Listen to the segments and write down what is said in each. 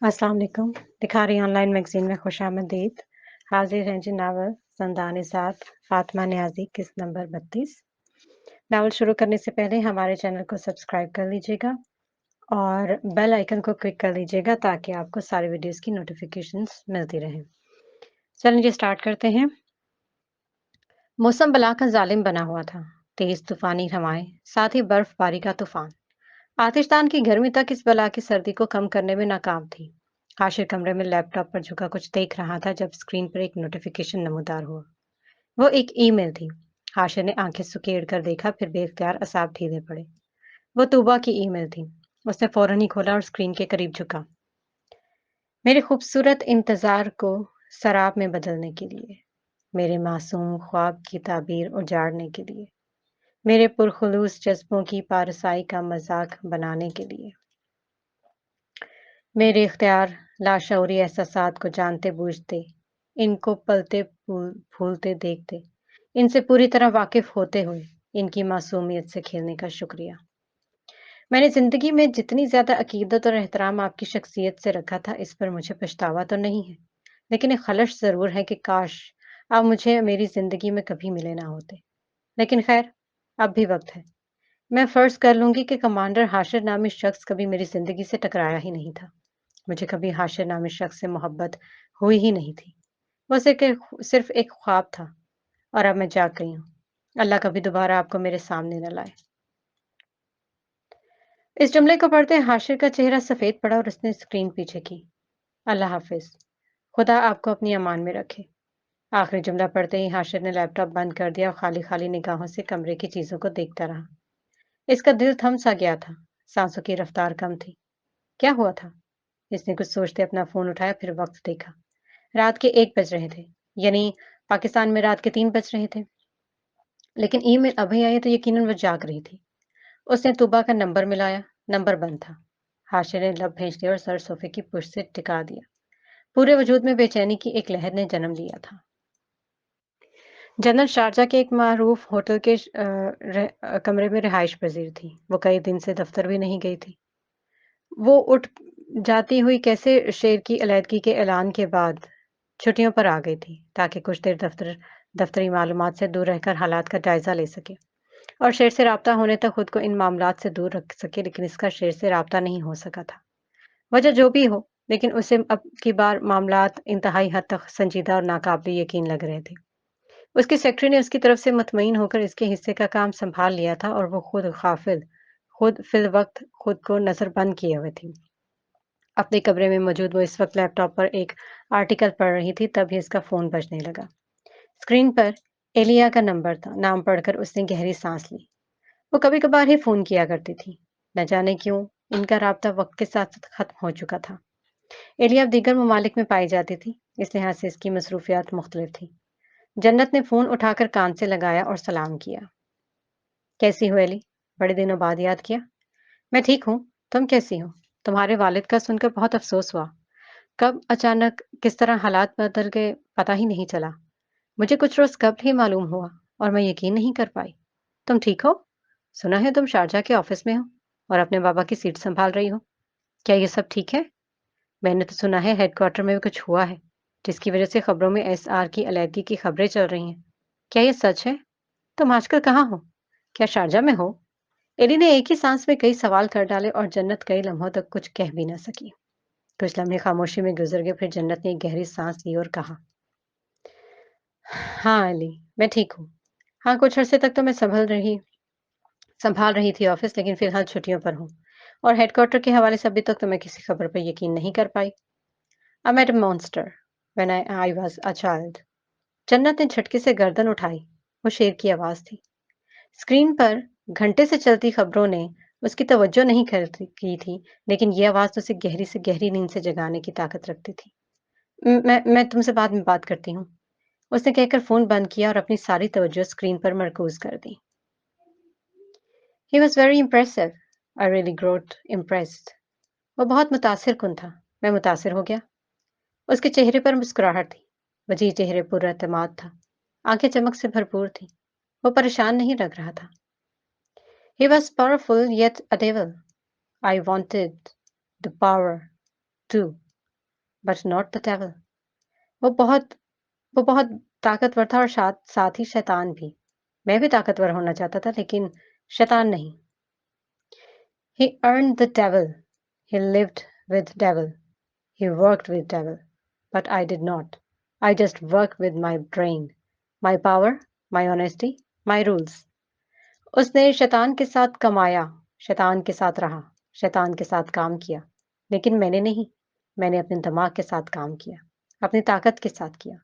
अस्सलाम वालेकुम। दिखारी online magazine में खुशामदीद। हाज़िर हैं जी नावल ज़ंदान-ए-ज़ात फ़ातिमा नियाज़ी किस्त नंबर 32। नावल शुरू करने से पहले हमारे चैनल को सब्सक्राइब कर लीजिएगा और बेल आइकन को क्लिक कर लीजिएगा ताकि आपको सारी वीडियोज़ की नोटिफ़िकेशंस मिलती रहें। चलिए स्टार्ट करते हैं। मौसम बला का ज़ालिम बना हुआ था। तेज़ तूफ़ानी हवाएँ, साथ ही बर्फ़बारी का तूफ़ान। आतिशदान की गर्मी तक इस बला की सर्दी को कम करने में नाकाम थी। हाशिर कमरे में लैपटॉप पर झुका कुछ देख रहा था जब स्क्रीन पर एक नोटिफिकेशन नमूदार हुआ। वो एक ईमेल थी। हाशिर ने आंखें सुकेड़ कर देखा, फिर बेख्तियार असाब ढीले पड़े। वो तूबा की ईमेल थी। उसने फौरन ही खोला और स्क्रीन के करीब झुका। मेरे खूबसूरत इंतजार को शराब में बदलने के लिए, मेरे मासूम ख्वाब की ताबीर उजाड़ने के लिए, मेरे पुरखुलूस जज्बों की पारसाई का मजाक बनाने के लिए, मेरे इख्तियार लाशऊरी एहसासात को जानते बूझते, इनको पलते फूलते देखते, इनसे पूरी तरह वाकिफ होते हुए इनकी मासूमियत से खेलने का शुक्रिया। मैंने जिंदगी में जितनी ज्यादा अकीदत और एहतराम आपकी शख्सियत से रखा था, इस पर मुझे पछतावा तो नहीं है, लेकिन एक खलश जरूर है कि काश आप मुझे मेरी जिंदगी में कभी मिले ना होते। लेकिन खैर, अब भी वक्त है। मैं फर्ज कर लूंगी कि कमांडर हाशिर नामी शख्स कभी मेरी जिंदगी से टकराया ही नहीं था। मुझे कभी हाशिर नामी शख्स से मोहब्बत हुई ही नहीं थी। वो सिर्फ एक ख्वाब था और अब मैं जाग गई हूँ। अल्लाह कभी दोबारा आपको मेरे सामने न लाए। इस जुमले को पढ़ते हाशिर का चेहरा सफेद पड़ा और उसने स्क्रीन पीछे की। अल्लाह हाफिज। खुदा आपको अपनी अमान में रखे। आखिरी जुमला पढ़ते ही हाशिर ने लैपटॉप बंद कर दिया और खाली खाली निगाहों से कमरे की चीजों को देखता रहा। इसका दिल थम सा गया था। सांसों की रफ्तार कम थी। क्या हुआ था? इसने कुछ सोचते अपना फोन उठाया, फिर वक्त देखा। रात के 1 बज रहे थे, यानी पाकिस्तान में रात के 3 बज रहे थे। लेकिन ईमेल अभी आई तो यकीनन वो जाग रही थी। उसने तुबा का नंबर मिलाया, नंबर बंद था। हाशिर ने लब भेज दिया और सर सोफे की पुश से टिका दिया। पूरे वजूद में बेचैनी की एक लहर ने जन्म लिया था। जनरल शारजा के एक मारूफ होटल के कमरे में रिहाइश पजीर थी। वो कई दिन से दफ्तर भी नहीं गई थी। वो उठ जाती हुई कैसे शेर की अलहदगी के ऐलान के बाद छुट्टियों पर आ गई थी, ताकि कुछ देर दफ्तरी मालूमात से दूर रहकर हालात का जायजा ले सके और शेर से राब्ता होने तक खुद को इन मामलात से दूर रख सके। लेकिन इसका शेर से राब्ता नहीं हो सका था। वजह जो भी हो, लेकिन उसे अब की बार मामलात इंतहाई हद तक संजीदा और नाकाबिल यकीन लग रहे थे। उसकी सेक्रेटरी ने उसकी तरफ से मुतमईन होकर इसके हिस्से का काम संभाल लिया था और वो खुद फिल वक्त खुद को नजरबंद किए हुए थी। अपने कमरे में मौजूद वो इस वक्त लैपटॉप पर एक आर्टिकल पढ़ रही थी, तभी इसका फोन बजने लगा। स्क्रीन पर एलिया का नंबर था। नाम पढ़कर उसने गहरी सांस ली। वो कभी कभार ही फोन किया करती थी। न जाने क्यों इनका राब्ता वक्त के साथ साथ खत्म हो चुका था। एलिया अब दीगर ममालिक में पाई जाती थी, इस लिहाज से इसकी मसरूफियात मुख्तलिफ थी। जन्नत ने फोन उठाकर कान से लगाया और सलाम किया। कैसी हो एली? बड़े दिनों बाद याद किया। मैं ठीक हूँ। तुम कैसी हो? तुम्हारे वालिद का सुनकर बहुत अफसोस हुआ। कब अचानक किस तरह हालात बदल गए पता ही नहीं चला। मुझे कुछ रोज कब ही मालूम हुआ और मैं यकीन नहीं कर पाई। तुम ठीक हो? सुना है तुम शारजा के ऑफिस में हो और अपने बाबा की सीट संभाल रही हो। क्या ये सब ठीक है? मैंने तो सुना है हेडक्वार्टर में भी कुछ हुआ है, जिसकी वजह से खबरों में एसआर की अलैदगी की खबरें चल रही हैं। क्या ये सच है? तुम आजकल कहाँ हो? क्या शारजा में हो? एली ने एक ही सांस में कई सवाल कर डाले और जन्नत कई लम्हों तक कुछ कह भी न सकी। कुछ लम्हे खामोशी में गुजर गए, फिर जन्नत ने एक गहरी सांस ली और कहा, हाँ अली, मैं ठीक हूँ। हाँ, कुछ अरसे तक तो मैं संभाल रही थी ऑफिस, लेकिन फिलहाल छुट्टियों पर हूँ और हेडक्वार्टर के हवाले से अभी तक तो मैं किसी खबर पर यकीन नहीं कर पाई। I met a monster when I was a child. Jannat ने झटके से गर्दन उठाई। वो शेर की आवाज थी। स्क्रीन पर घंटे से चलती खबरों ने उसकी तवज्जो नहीं की थी, लेकिन ये आवाज तो उसे गहरी से गहरी नींद से जगाने की ताकत रखती थी। मैं तुमसे बाद में बात करती हूँ, उसने कहकर फोन बंद किया और अपनी सारी तवज्जो स्क्रीन पर मरकूज कर दी। He was very impressive. I really got impressed. वो बहुत मुतासिर कुन था। मैं मुतासिर हो गया। उसके चेहरे पर मुस्कुराहट थी। वजीह चेहरे पर एतमाद था। आंखें चमक से भरपूर थी। वो परेशान नहीं लग रहा था। He was powerful yet a devil. I wanted the power too. but not the devil. وہ بہت وہ بہت طاقتور تھا اور ساتھ ہی شیطان بھی. میں بھی طاقتور ہونا چاہتا تھا لیکن شیطان نہیں. He earned the devil. He lived with devil. He worked with devil. But I did not. I just worked with my brain, my power, my honesty, my rules. اس نے شیطان کے ساتھ کمایا، شیطان کے ساتھ رہا، شیطان کے ساتھ کام کیا، لیکن میں نے نہیں. میں نے اپنے دماغ کے ساتھ کام کیا، اپنی طاقت کے ساتھ کیا،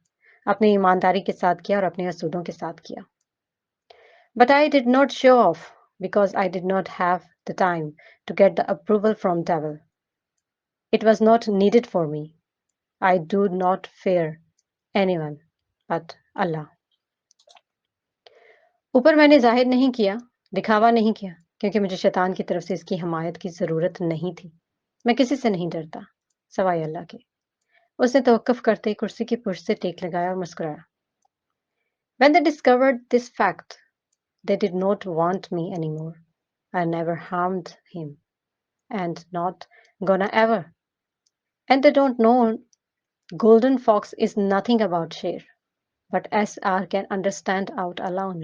اپنی ایمانداری کے ساتھ کیا اور اپنے اصولوں کے ساتھ کیا. But I did not show off because I did not have the time to get the approval from devil. It was not needed for me. I do not fear anyone but Allah. اوپر میں نے ظاہر نہیں کیا، دکھاوا نہیں کیا، کیونکہ مجھے شیطان کی طرف سے اس کی حمایت کی ضرورت نہیں تھی. میں کسی سے نہیں ڈرتا سوائے اللہ کے. اس نے توقف کرتے کرسی کی پشت سے ٹیک لگایا اور مسکرایا. When they discovered this fact, they did not want me anymore. I never harmed him and not gonna ever. And they don't know Golden Fox is nothing about Sher, but SR can understand out alone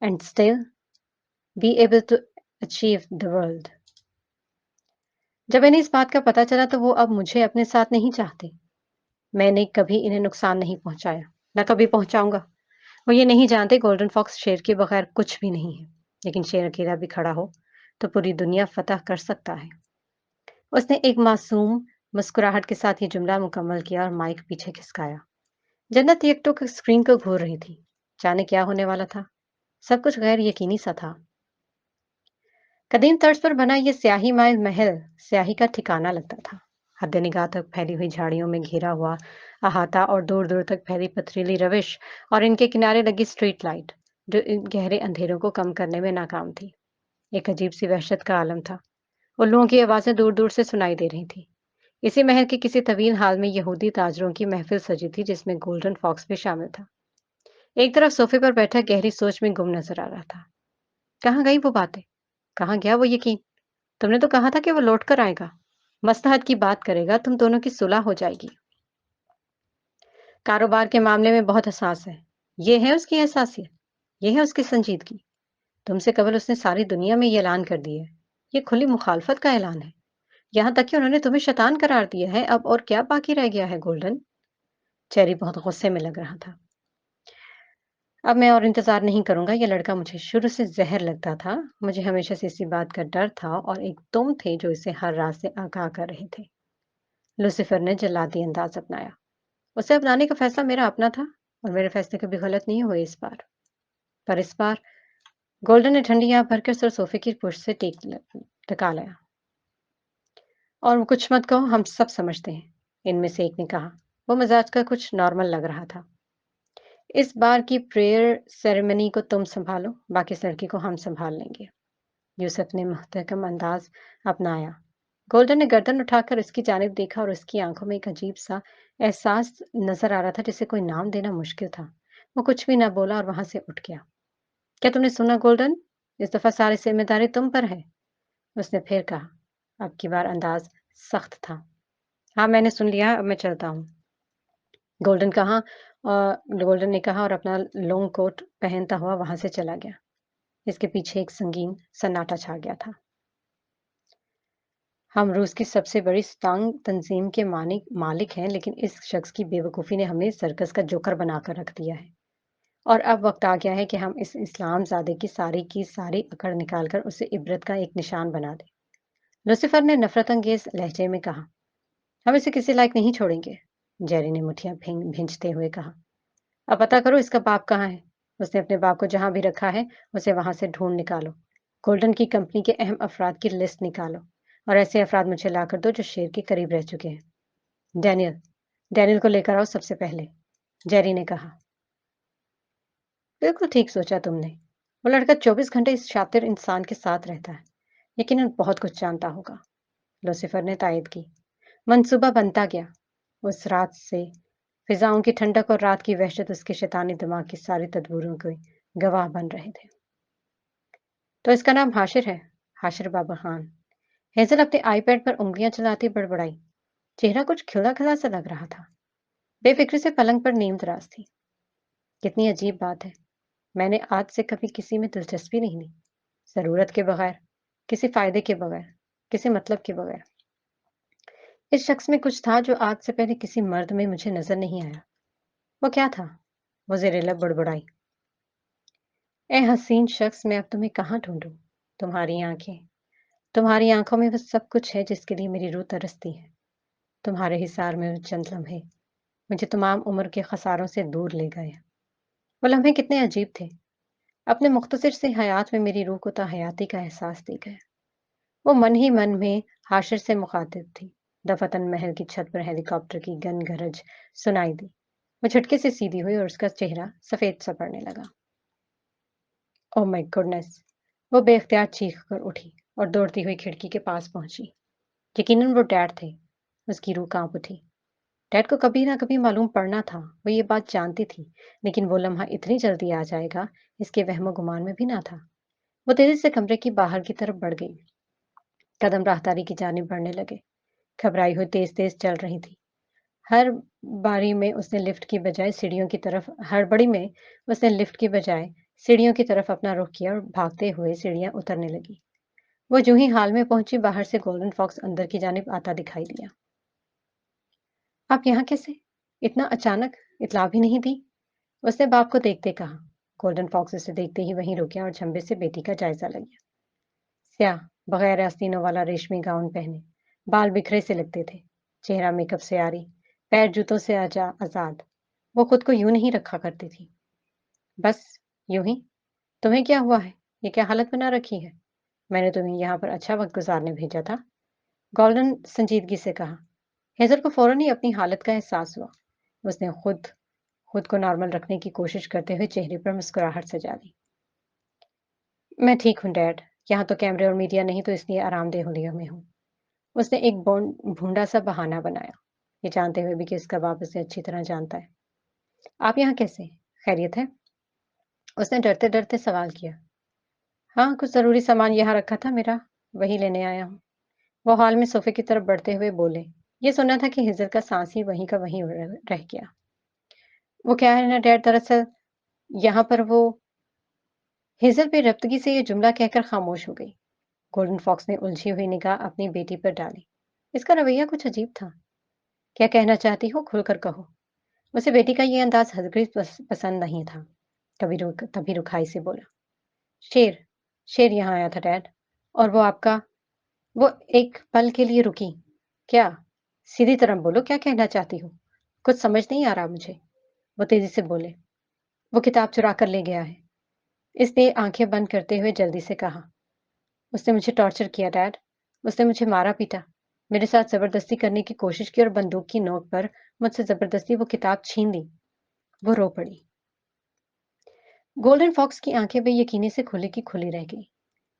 and still be able to achieve the world. جب انہیں اس بات کا پتا چلا تو وہ اب مجھے اپنے ساتھ نہیں چاہتے. میں نے کبھی انہیں نقصان نہیں پہنچایا، نہ کبھی پہنچاؤں گا. وہ یہ نہیں جانتے گولڈن فاکس شیر کے بغیر کچھ بھی نہیں ہے، لیکن شیر اکیلا بھی کھڑا ہو تو پوری دنیا فتح کر سکتا ہے. اس نے ایک معصوم مسکراہٹ کے ساتھ یہ جملہ مکمل کیا اور مائک پیچھے کھسکایا. جنت یک ٹک اسکرین کو گھور رہی تھی. جانے کیا ہونے والا تھا. سب کچھ غیر یقینی سا تھا. قدیم طرز پر بنا یہ سیاہی مائل محل سیاہی کا ٹھکانہ لگتا تھا. حد نگاہ تک پھیلی ہوئی جھاڑیوں میں گھیرا ہوا احاطہ اور دور دور تک پھیلی پتھریلی روش اور ان کے کنارے لگی اسٹریٹ لائٹ جو ان گہرے اندھیروں کو کم کرنے میں ناکام تھی. ایک عجیب سی وحشت کا عالم تھا. الوؤں کی آوازیں دور دور سے سنائی دے رہی تھی. اسی محل کے کسی طویل حال میں یہودی تاجروں کی محفل سجی تھی جس میں گولڈن فاکس بھی شامل تھا. ایک طرف صوفے پر بیٹھا گہری سوچ میں گم نظر آ رہا تھا. کہاں گئی وہ باتیں؟ کہاں گیا وہ یقین؟ تم نے تو کہا تھا کہ وہ لوٹ کر آئے گا، مصلحت کی بات کرے گا، تم دونوں کی صلح ہو جائے گی. کاروبار کے معاملے میں بہت حساس ہے. یہ ہے اس کی حساسیت، یہ ہے اس کی سنجیدگی. تم سے قبل اس نے ساری دنیا میں یہ اعلان کر دیا ہے. یہ کھلی مخالفت کا اعلان ہے. یہاں تک کہ انہوں نے تمہیں شیطان قرار دیا ہے. اب اور کیا باقی رہ گیا ہے گولڈن؟ چیری بہت غصے میں لگ رہا تھا. اب میں اور انتظار نہیں کروں گا. یہ لڑکا مجھے شروع سے زہر لگتا تھا. مجھے ہمیشہ سے اسی بات کا ڈر تھا اور ایک تم تھے جو اسے ہر راز سے آگاہ کر رہے تھے. لوسیفر نے جلادی انداز اپنایا. اسے اپنانے کا فیصلہ میرا اپنا تھا اور میرے فیصلے کبھی غلط نہیں ہوئے اس بار. پر اس بار گولڈن نے ٹھنڈی آنکھ بھر کر سر صوفے کی پشت سے ٹکا لایا. اور کچھ مت کہو، ہم سب سمجھتے ہیں، ان میں سے ایک نے کہا. وہ مزاج کا کچھ نارمل لگ رہا تھا. اس بار کی پریئر سیریمنی کو تم سنبھالو، باقی اس لڑکی کو ہم سنبھال لیں گے. یوسف نے محتکم انداز اپنایا. گولڈن نے گردن اٹھا کر اس کی جانب دیکھا اور اس کی آنکھوں میں ایک عجیب سا احساس نظر آ رہا تھا جسے کوئی نام دینا مشکل تھا. وہ کچھ بھی نہ بولا اور وہاں سے اٹھ گیا. کیا تم نے سنا گولڈن؟ اس دفعہ ساری ذمہ داری تم پر ہے. اس نے پھر کہا. اب کی بار انداز سخت تھا. ہاں میں نے سن لیا، اب میں چلتا ہوں. گولڈن نے کہا اور اپنا لونگ کوٹ پہنتا ہوا وہاں سے چلا گیا. اس کے پیچھے ایک سنگین سناٹا چھا گیا تھا. ہم روس کی سب سے بڑی ستانگ تنظیم کے مالک ہیں، لیکن اس شخص کی بے وقوفی نے ہمیں سرکس کا جوکر بنا کر رکھ دیا ہے. اور اب وقت آ گیا ہے کہ ہم اس اسلام زادے کی ساری اکڑ نکال کر اسے عبرت کا ایک نشان بنا دیں. لوسیفر نے نفرت انگیز لہجے میں کہا. ہم اسے کسی لائق نہیں چھوڑیں گے. جیری نے مٹھیاں بھینچتے ہوئے کہا. اب پتا کرو اس کا باپ کہاں ہے. اس نے اپنے باپ کو جہاں بھی رکھا ہے اسے وہاں سے ڈھونڈ نکالو. گولڈن کی کمپنی کے اہم افراد کی لسٹ نکالو اور ایسے افراد مجھے لا کر دو جو شیر کے قریب رہ چکے ہیں. ڈینیل کو لے کر آؤ سب سے پہلے، جیری نے کہا. بالکل ٹھیک سوچا تم نے. وہ لڑکا 24 گھنٹے اس شاطر انسان کے ساتھ رہتا ہے، یقیناً بہت کچھ جانتا ہوگا. لوسیفر نے تائید کی. منصوبہ بنتا گیا. اس رات سے فضاؤں کی ٹھنڈک اور رات کی وحشت اس کے شیطانی دماغ کی ساری تدبیروں کے گواہ بن رہے تھے. تو اس کا نام حاشر ہے، حاشر بابا خان. ہیزل اپنے آئی پیڈ پر انگلیاں چلاتی بڑبڑائی. चेहरा कुछ खिला-खिला सा लग रहा था। बेफ़िक्री से पलंग पर नींद रास थी। कितनी अजीब बात है, मैंने आज से कभी किसी में दिलचस्पी नहीं ली। ज़रूरत के बगैर, किसी फ़ायदे के बगैर, किसी मतलब के बगैर। इस शख्स में कुछ था जो आज से पहले किसी मर्द में मुझे नज़र नहीं आया। वो क्या था? वो ज़हरीला बड़बड़ाई। ए हसीन शख्स, मैं अब तुम्हें कहाँ ढूँढूँ? तुम्हारी आँखें। तुम्हारी आँखों में वो सब कुछ है जिसके लिए मेरी रूह तरसती है। तुम्हारे हिसार में वो चंद लम्हे मुझे तमाम उम्र के खसारों से दूर ले गए। वो लम्हे कितने अजीब थे। अपने मुख्तसर से हयात में मेरी रूह को ताहयाती का एहसास दे गए। वो मन ही मन में हाशिर से मुखातिब थी। दफातन महल की छत पर हेलीकॉप्टर की गन गरज सुनाई दी। वो झटके से सीधी हुई और उसका चेहरा सफेद सा पड़ने लगा। Oh my goodness! वो बेख्तियार चीख कर उठी और दौड़ती हुई खिड़की के पास पहुंची। यकीनन वो डैड थे। उसकी रूह कांप उठी। डैड को कभी ना कभी मालूम पड़ना था, वो ये बात जानती थी, लेकिन वो लम्हा इतनी जल्दी आ जाएगा, इसके वहमो गुमान में भी ना था। वो तेजी से कमरे की बाहर की तरफ बढ़ गई। कदम राहदारी की जानिब बढ़ने लगे। घबराई हुई तेज तेज चल रही थी। हर बारी में उसने लिफ्ट की बजाय सीढ़ियों की तरफ हड़बड़ी में उसने लिफ्ट की बजाय सीढ़ियों की तरफ अपना रुख किया और भागते हुए सीढ़ियां उतरने लगी। वो जो ही हाल में पहुंची, बाहर से गोल्डन फॉक्स अंदर की जानिब आता दिखाई दिया। आप यहाँ कैसे? इतना अचानक? इतला भी नहीं दी? उसने बाप को देखते कहा। गोल्डन फॉक्स उसे देखते ही वहीं रुक गया और झंबे से बेटी का जायजा लिया। स्याह, बगैर आस्तीनों वाला रेशमी गाउन पहने, बाल बिखरे से लगते थे, चेहरा मेकअप से आरी, पैर जूतों से आजाद। वो खुद को यूं नहीं रखा करती थी। बस यूं ही। तुम्हें क्या हुआ है? ये क्या हालत बना रखी है? मैंने तुम्हें यहाँ पर अच्छा वक्त गुजारने भेजा था। गोल्डन संजीदगी से कहा। हेजल को फौरन ही अपनी हालत का एहसास हुआ। उसने खुद खुद को नॉर्मल रखने की कोशिश करते हुए चेहरे पर मुस्कुराहट सजा ली। मैं ठीक हूँ डैड। यहाँ तो कैमरे और मीडिया नहीं, तो इसलिए आरामदेह होलियों में हूँ। उसने एक भूंडा सा बहाना बनाया, ये जानते हुए भी कि उसका बाप उसे अच्छी तरह जानता है। आप यहाँ कैसे? खैरियत है? उसने डरते डरते सवाल किया। हाँ, कुछ जरूरी सामान यहाँ रखा था मेरा, वही लेने आया हूँ। वो हॉल में सोफे की तरफ बढ़ते हुए बोले। ये सुना था कि हिजर का सांस ही वहीं का वहीं रह गया। वो क्या है ना डैड, दरअसल यहाँ पर वो। हिजर बेरफ्तगी से ये जुमला कहकर खामोश हो गई। गोल्डन फॉक्स ने उलझी हुई निगाह अपनी बेटी पर डाली। इसका रवैया कुछ अजीब था। क्या कहना चाहती हो, खुलकर कहो। उसे बेटी का ये अंदाज हरगिज पसंद नहीं था। तभी रुखाई से बोला। शेर शेर यहाँ आया था डैड। और वो आपका। वो एक पल के लिए रुकी। क्या? सीधी तरह बोलो, क्या कहना चाहती हो? कुछ समझ नहीं आ रहा मुझे। वो तेजी से बोले। वो किताब चुरा कर ले गया है। इसने आंखें बंद करते हुए जल्दी से कहा। उसने मुझे टॉर्चर किया डैड। उसने मुझे मारा पीटा, मेरे साथ जबरदस्ती करने की कोशिश की और बंदूक की नोक पर मुझसे जबरदस्ती वो किताब छीन ली। वो रो पड़ी। गोल्डन फॉक्स की आंखें बेयकीनी से खुली की खुली रह गई।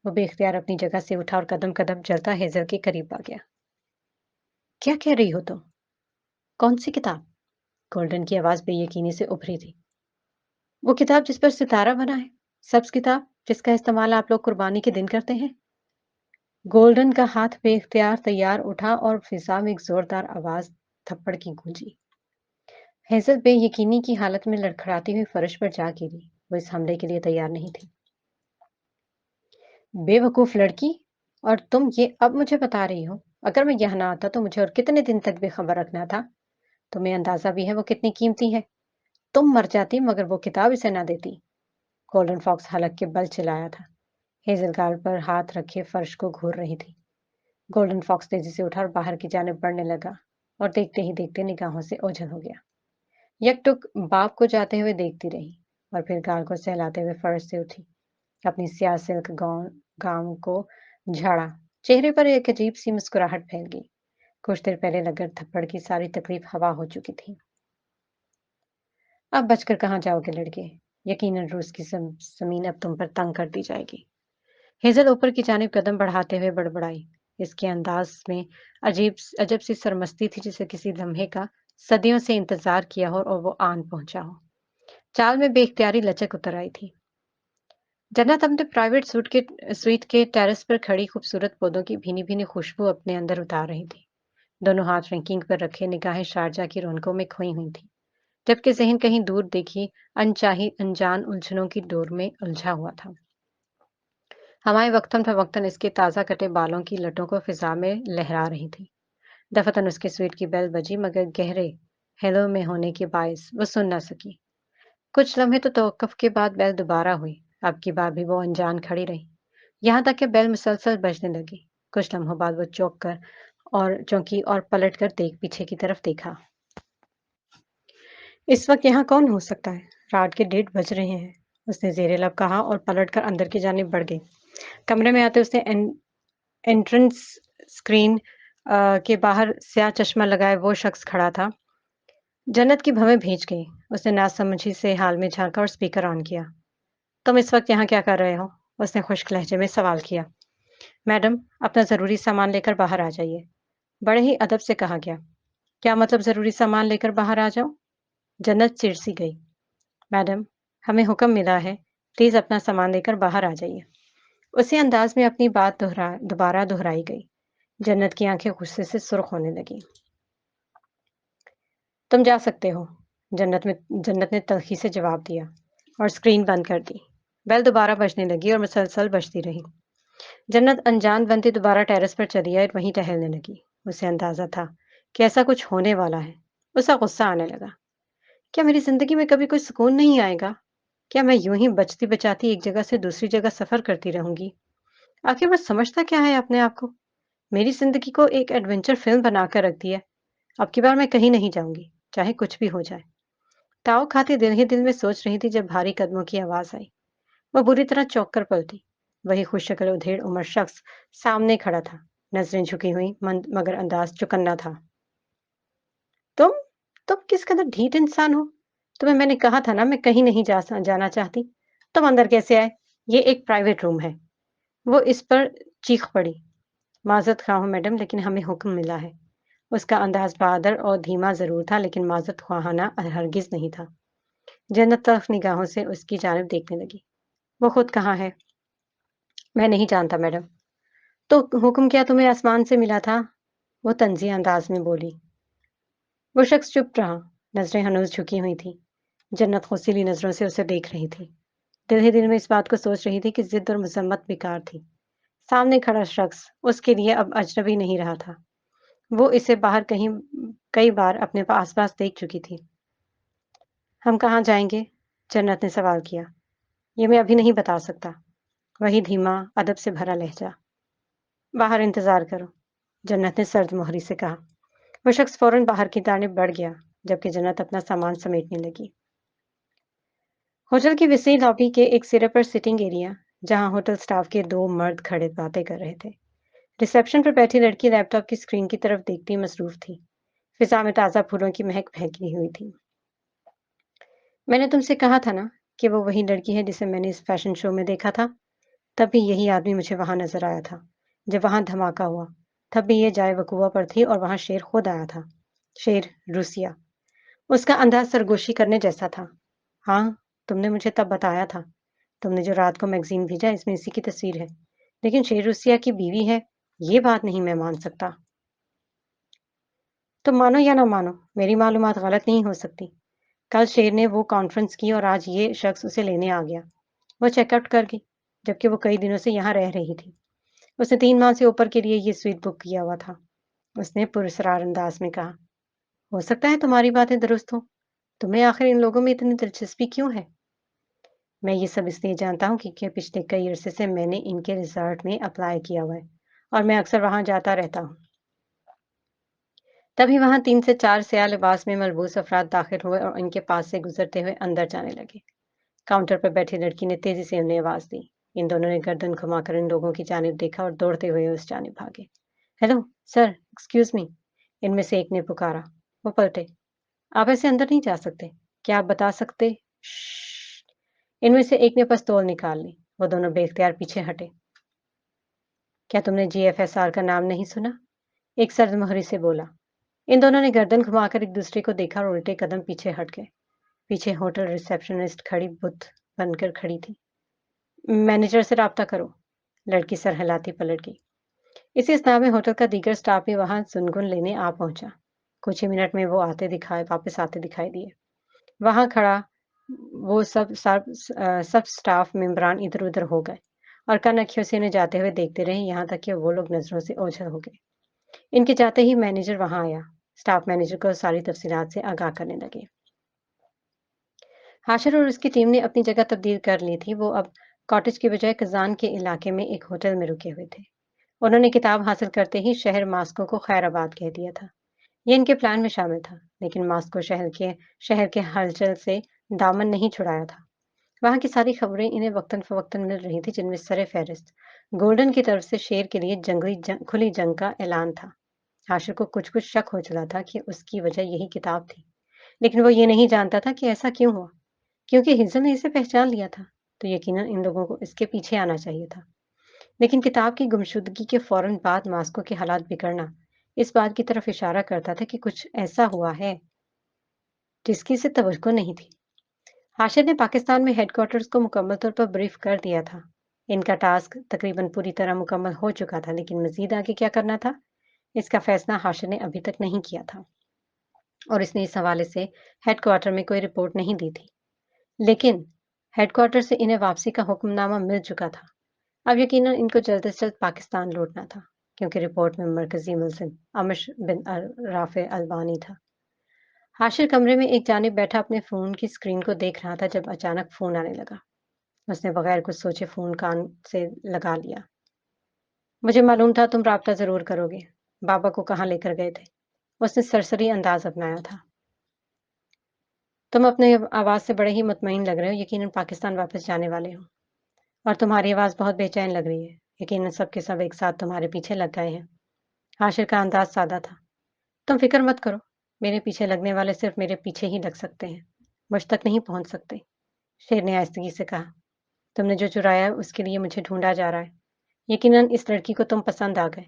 वो बेख्तियार अपनी जगह से उठा और कदम कदम चलता हेजल के करीब आ गया। क्या कह रही हो तुम? कौन सी किताब? गोल्डन की आवाज बेयकीनी से उभरी थी। वो किताब जिस पर सितारा बना है, सब्ज किताब जिसका इस्तेमाल आप लोग कुर्बानी के दिन करते हैं। गोल्डन का हाथ बेख्तियार तैयार उठा और फिजा में एक जोरदार आवाज थप्पड़ की गूंजी। हेजल बेयकीनी की हालत में लड़खड़ाती हुई फर्श पर जा गिरी। वो इस हमले के लिए तैयार नहीं थी। बेवकूफ लड़की, और तुम ये अब मुझे बता रही हो? अगर मैं यहाँ ना आता तो मुझे और कितने दिन तक बेखबर रखना था? तुम्हें अंदाजा भी है वो कितनी कीमती है। तुम मर जाती मगर वो किताब इसे ना देती। गोल्डन फॉक्स हलक के बल चिल्लाया था। हेजल गाल पर हाथ रखे फर्श को घूर रही थी। गोल्डन फॉक्स तेजी से उठा और बाहर की जानिब बढ़ने लगा और देखते ही देखते निगाहों से ओझल हो गया। यकटुक बाप को जाते हुए देखती रही और फिर गाल को सहलाते हुए फर्श से उठी। अपनी स्याह सिल्क गाउन को झाड़ा। चेहरे पर एक अजीब सी मुस्कुराहट फैल गई। कुछ देर पहले लगकर थप्पड़ की सारी तकलीफ हवा हो चुकी थी। अब बचकर कहाँ जाओगे लड़के? यकीनन रूस की जमीन अब तुम पर तंग कर दी जाएगी। हेजल ऊपर की जानिब कदम बढ़ाते हुए बड़बड़ाई। इसके अंदाज में अजब सी सरमस्ती थी, जिसे किसी लम्हे का सदियों से इंतजार किया हो और वो आन पहुंचा हो। चाल में बेख्तियारी लचक उतर आई थी। जन्नत अपने प्राइवेट स्वीट के टेरेस पर खड़ी खूबसूरत पौधों की भीनी भीनी खुशबू अपने अंदर उतार रही थी। दोनों हाथ रैंकिंग पर रखे, निगाहें शारजा की रौनकों में खोई हुई थी, जबकि ज़हन कहीं दूर देखी अनचाही अनजान उलझनों की डोर में उलझा हुआ था। हवाएं वक्तन फवक्तन इसके ताज़ा कटे बालों की लटों को फिजा में लहरा रही थी। दफतन उसके स्वीट की बेल बजी, मगर गहरे हेलो में होने के बायस वो सुन न सकी। कुछ लम्हे तो तवक्कुफ के बाद बेल दोबारा हुई। अब की बार भी वो अनजान खड़ी रही, यहाँ तक कि बेल मुसलसल बजने लगी। कुछ लम्हों बाद वो चौंकी और पलट कर पीछे की तरफ देखा। इस वक्त यहाँ कौन हो सकता है? रात के 1:30 बज रहे हैं, उसने जेरे लब कहा और पलट कर अंदर की जानिब बढ़ गई। कमरे में आते उसने एंट्रेंस स्क्रीन के बाहर स्याह चश्मा लगाए वो शख्स खड़ा था। जन्नत की भवें भींच गई। उसने नासमझी से हाल में झांका और स्पीकर ऑन किया। तुम इस वक्त यहाँ क्या कर रहे हो? उसने खुश्क लहजे में सवाल किया। मैडम, अपना जरूरी सामान लेकर बाहर आ जाइए, बड़े ही अदब से कहा गया। क्या मतलब जरूरी सामान लेकर बाहर आ जाओ? जन्नत चिढ़ गई। मैडम, हमें हुक्म मिला है, प्लीज अपना सामान लेकर बाहर आ जाइए। उसी अंदाज में अपनी बात दोबारा दोहराई गई। जन्नत की आंखें गुस्से से सुर्ख होने लगी। तुम जा सकते हो, जन्नत ने तल्खी से जवाब दिया और स्क्रीन बंद कर दी। बेल दोबारा बजने लगी और मुसलसल बजती रही। जन्नत अनजान बनती दोबारा टेरेस पर चली आई और वहीं टहलने लगी। उसे अंदाजा था कि ऐसा कुछ होने वाला है। उसे गुस्सा आने लगा। क्या मेरी जिंदगी में कभी कोई सुकून नहीं आएगा? क्या मैं यूं ही बचती बचाती एक जगह से दूसरी जगह सफर करती रहूंगी? आखिर वो समझता क्या है अपने आप को? मेरी जिंदगी को एक एडवेंचर फिल्म बनाकर रख दिया। अब की बार मैं कहीं नहीं जाऊंगी, चाहे कुछ भी हो जाए। ताव खाती दिल ही दिल में सोच रही थी जब भारी कदमों की आवाज आई। वह बुरी तरह चौंक कर पलटी। वही खुश शक्ल उधेड़ उम्र शख्स सामने खड़ा था, नजरें झुकी हुई, मगर अंदाज चुकन्ना था। तुम तुम किस कदर ढीठ इंसान हो? तुम्हें मैंने कहा था ना, मैं कहीं नहीं जाना चाहती। तुम अंदर कैसे आए? ये एक प्राइवेट रूम है। वो इस पर चीख पड़ी। माजरत खा हूं मैडम, लेकिन हमें हुक्म मिला है। उसका अंदाज बहादुर और धीमा जरूर था, लेकिन माजरत ख्वाहाना हरगिज नहीं था। जन्नत तरफ निगाहों से उसकी जानिब देखने लगी। वो खुद कहाँ है? मैं नहीं जानता मैडम। तो हुक्म क्या तुम्हें आसमान से मिला था? वो तंज़िया अंदाज में बोली। वो शख्स चुप रहा, नजरें हनूज झुकी हुई थी। जन्नत खुशीली नजरों से उसे देख रही थी। दिल ही दिल में इस बात को सोच रही थी कि जिद और मजम्मत बेकार थी। सामने खड़ा शख्स उसके लिए अब अजनबी नहीं रहा था। वो इसे बाहर कहीं कई बार अपने आस पास देख चुकी थी। हम कहाँ जाएंगे? जन्नत ने सवाल किया। ये मैं अभी नहीं बता सकता। वही धीमा, अदब से भरा लहजा। बाहर इंतजार करो, जन्नत ने सर्द मोहरी से कहा। वो शख्स फौरन बाहर की जानिब बढ़ गया, जबकि जन्नत अपना सामान समेटने लगी। होटल की विसीं लॉबी के एक सिरे पर सिटिंग एरिया, जहां होटल स्टाफ के 2 मर्द खड़े बातें कर रहे थे। रिसेप्शन पर बैठी लड़की लैपटॉप की स्क्रीन की तरफ देखती मसरूफ थी। फिजा में ताज़ा फूलों की महक फैली हुई थी। मैंने तुमसे कहा था ना कि वो वही लड़की है जिसे मैंने इस फैशन शो में देखा था। तब भी यही आदमी मुझे वहां नजर आया था। जब वहां धमाका हुआ, तब भी ये जाए वकूआ पर थी और वहां शेर खुद आया था। शेर रूसिया। उसका अंदाज सरगोशी करने जैसा था। हाँ, तुमने मुझे तब बताया था। तुमने जो रात को मैगजीन भेजा, इसमें इसी की तस्वीर है। लेकिन शेर रूसिया की बीवी है, ये बात नहीं मैं मान सकता। तुम मानो या ना मानो, मेरी मालूमात गलत नहीं हो सकती। कल शेर ने वो कॉन्फ्रेंस की और आज ये शख्स उसे लेने आ गया। वो चेकआउट कर गई, जबकि वो कई दिनों से यहाँ रह रही थी। उसने 3 माह से ऊपर के लिए ये स्वीट बुक किया हुआ था। उसने पुरस्कार अंदाज में कहा। हो सकता है तुम्हारी बातें दुरुस्त हो। तुम्हें आखिर इन लोगों में इतनी दिलचस्पी क्यों है? मैं ये सब इसलिए जानता हूँ क्योंकि पिछले कई अरसे से मैंने इनके रिजॉर्ट में अप्लाई किया हुआ है और मैं अक्सर वहां जाता रहता हूँ। तभी वहां 3 से 4 स्याह लिबास में मलबूस अफराद दाखिल हुए और इनके पास से गुजरते हुए अंदर जाने लगे। काउंटर पर बैठी लड़की ने तेजी से उन्हें आवाज दी। इन दोनों ने गर्दन घुमाकर इन लोगों की जानिब देखा और दौड़ते हुए उस जानिब भागे। हेलो सर, एक्सक्यूज मी, इनमें से एक ने पुकारा। वो पलटे। आप ऐसे अंदर नहीं जा सकते। क्या आप बता सकते? श्श्श। इनमें से एक ने पिस्तौल निकाल ली। वो दोनों बेख्तियार पीछे हटे। क्या तुमने जीएफएसआर का नाम नहीं सुना? एक सर्द मोहरी से बोला। इन दोनों ने गर्दन घुमाकर एक दूसरे को देखा और उल्टे कदम पीछे हट गए। पीछे होटल रिसेप्शनिस्ट खड़ी बुत बनकर खड़ी थी। मैनेजर से राब्ता करो। लड़की सर हिलाती पलट गई। इसी अस्थना में होटल का दीगर स्टाफ भी वहां सुनगुन लेने आ पहुंचा। कुछ ही मिनट में वो वापस आते दिखाई दिए। वहां खड़ा वो सब स्टाफ मेंबरान इधर उधर हो गए और कनखियों से इन्हें जाते हुए देखते रहे, यहाँ तक कि वो लोग नजरों से ओझल हो गए। इनके जाते ही मैनेजर वहां आया। स्टाफ मैनेजर को सारी तफसीलात से आगाह करने लगे। हाशिर और उसकी टीम ने अपनी जगह तब्दील कर ली थी। वो अब कॉटेज के बजाय कजान के इलाके में एक होटल में रुके हुए थे। उन्होंने किताब हासिल करते ही शहर मास्को को खैराबाद कह दिया था। ये इनके प्लान में शामिल था, लेकिन मास्को शहर के हलचल से दामन नहीं छुड़ाया था। वहां की सारी खबरें इन्हें वक्तन फवक्तन मिल रही थी, जिनमें सरे फहरिस्त गोल्डन की तरफ से शेर के लिए खुली जंग का ऐलान था। हाशिर को कुछ कुछ शक हो चला था कि उसकी वजह यही किताब थी, लेकिन वो ये नहीं जानता था कि ऐसा क्यों हुआ। क्योंकि हिजल ने इसे पहचान लिया था, तो यकीनन इन लोगों को इसके पीछे आना चाहिए था। लेकिन किताब की गुमशुदगी के फौरन बाद मास्को के हालात बिगड़ना इस बात की तरफ इशारा करता था कि कुछ ऐसा हुआ है जिसकी इसे तवज्जो नहीं थी। हाशिर ने पाकिस्तान में हेडक्वार्टर्स को मुकम्मल तौर पर ब्रीफ कर दिया था। इनका टास्क तकरीबन पूरी तरह मुकम्मल हो चुका था, लेकिन मजीद आगे क्या करना था, इसका फैसला हाशिर ने अभी तक नहीं किया था और इसने इस हवाले से हेडक्वार्टर में कोई रिपोर्ट नहीं दी थी। लेकिन हेडक्वार्टर से इन्हें वापसी का हुक्मनामा मिल चुका था। अब यकीनन इनको जल्द से जल्द पाकिस्तान लौटना था, क्योंकि रिपोर्ट में मरकजी मुल्जिम अमश बिन राफे अल्बानी था। हाशिर कमरे में एक जानिब बैठा अपने फोन की स्क्रीन को देख रहा था जब अचानक फोन आने लगा। उसने बगैर कुछ सोचे फोन कान से लगा लिया। मुझे मालूम था तुम राब्ता जरूर करोगे। बाबा को कहाँ लेकर गए थे? उसने सरसरी अंदाज अपनाया था। तुम अपने आवाज से बड़े ही मुतमईन लग रहे हो, यकीनन पाकिस्तान वापस जाने वाले हो। और तुम्हारी आवाज बहुत बेचैन लग रही है, यकीनन सब के सब एक साथ तुम्हारे पीछे लग गए हैं। हाशिर का अंदाज सादा था। तुम फिक्र मत करो, मेरे पीछे लगने वाले सिर्फ मेरे पीछे ही लग सकते हैं, मुझ तक नहीं पहुंच सकते। शेर ने आहिस्तगी से कहा। तुमने जो चुराया है उसके लिए मुझे ढूंढा जा रहा है। यकीनन इस लड़की को तुम पसंद आ गए,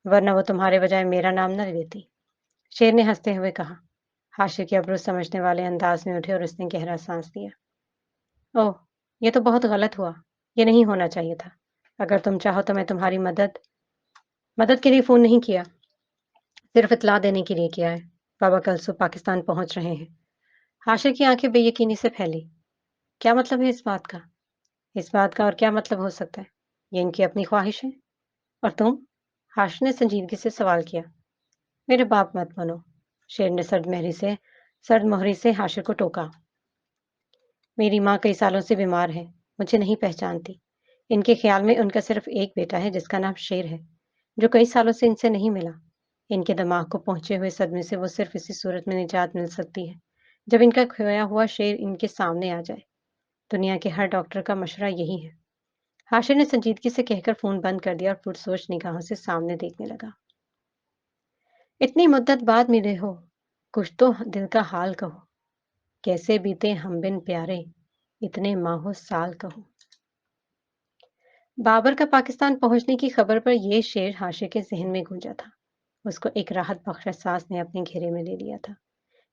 वरना वो तुम्हारे बजाय मेरा नाम न लेती। शेर ने हंसते हुए कहा। हाशिर के अब्रू समझने वाले अंदाज में उठे और उसने गहरा सांस लिया। ओह, ये तो बहुत गलत हुआ। ये नहीं होना चाहिए था। अगर तुम चाहो तो मैं तुम्हारी मदद मदद के लिए फोन नहीं किया, सिर्फ इतला देने के लिए किया है। बाबा कल सुबह पाकिस्तान पहुंच रहे हैं। हाशिर की आंखें बेयकीनी से फैली। क्या मतलब है इस बात का? इस बात का और क्या मतलब हो सकता है? ये इनकी अपनी ख्वाहिश है। और तुम? हाशिर ने संजीदगी से सवाल किया। मेरे बाप मत बनो। शेर ने सर्द मोहरी से हाशिर को टोका। मेरी माँ कई सालों से बीमार है, मुझे नहीं पहचानती। इनके ख्याल में उनका सिर्फ एक बेटा है जिसका नाम शेर है, जो कई सालों से इनसे नहीं मिला। इनके दिमाग को पहुंचे हुए सदमे से वो सिर्फ इसी सूरत में निजात मिल सकती है जब इनका खोया हुआ शेर इनके सामने आ जाए। दुनिया के हर डॉक्टर का मशवरा यही है। हाशिर ने संजीदगी से कहकर फोन बंद कर दिया और पुरसोच निगाहों से सामने देखने लगा। इतनी मुद्दत बाद मिले हो, कुछ तो दिल का हाल कहो। कैसे बीते हम बिन प्यारे, इतने माहो साल कहो। बाबर का पाकिस्तान पहुंचने की खबर पर यह शेर हाशिर के जहन में गूंजा था। उसको एक राहत बख्श एहसास ने अपने घेरे में ले लिया था।